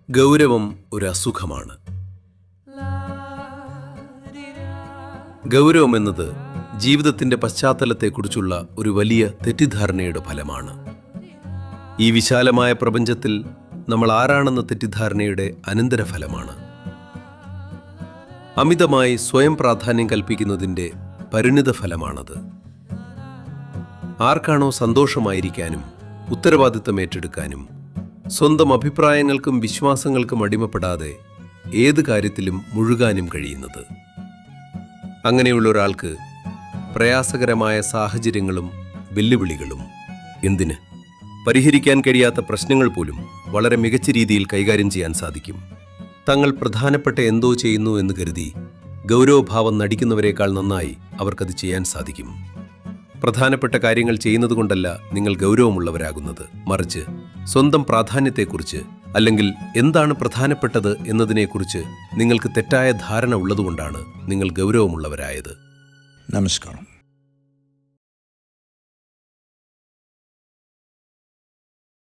ഗൗരവം ഒരു അസുഖമാണ്. ഗൗരവം എന്നത് ജീവിതത്തിന്റെ പശ്ചാത്തലത്തെക്കുറിച്ചുള്ള ഒരു വലിയ തെറ്റിദ്ധാരണയുടെ ഫലമാണ്. ഈ വിശാലമായ പ്രപഞ്ചത്തിൽ നമ്മൾ ആരാണെന്ന തെറ്റിദ്ധാരണയുടെ അനന്തരഫലമാണ്. അമിതമായി സ്വയം പ്രാധാന്യം കൽപ്പിക്കുന്നതിൻ്റെ പരിണിത ഫലമാണത്. ആർക്കാണോ സന്തോഷമായിരിക്കാനും ഉത്തരവാദിത്തം ഏറ്റെടുക്കാനും സ്വന്തം അഭിപ്രായങ്ങൾക്കും വിശ്വാസങ്ങൾക്കും അടിമപ്പെടാതെ ഏത് കാര്യത്തിലും മുഴുകാനും കഴിയുന്നത്, അങ്ങനെയുള്ള ഒരാൾക്ക് പ്രയാസകരമായ സാഹചര്യങ്ങളും വെല്ലുവിളികളും, എന്തിന് പരിഹരിക്കാൻ കഴിയാത്ത പ്രശ്നങ്ങൾ പോലും വളരെ മികച്ച രീതിയിൽ കൈകാര്യം ചെയ്യാൻ സാധിക്കും. തങ്ങൾ പ്രധാനപ്പെട്ട എന്തോ ചെയ്യുന്നു എന്ന് കരുതി ഗൗരവഭാവം നടിക്കുന്നവരെക്കാൾ നന്നായി അവർക്കത് ചെയ്യാൻ സാധിക്കും. പ്രധാനപ്പെട്ട കാര്യങ്ങൾ ചെയ്യുന്നതുകൊണ്ടല്ല നിങ്ങൾ ഗൗരവമുള്ളവരാകുന്നത്, മറിച്ച് സ്വന്തം പ്രാധാന്യത്തെക്കുറിച്ച് അല്ലെങ്കിൽ എന്താണ് പ്രധാനപ്പെട്ടത് എന്നതിനെക്കുറിച്ച് നിങ്ങൾക്ക് തെറ്റായ ധാരണ ഉള്ളതുകൊണ്ടാണ് നിങ്ങൾ ഗൗരവമുള്ളവരായത്. നമസ്കാരം.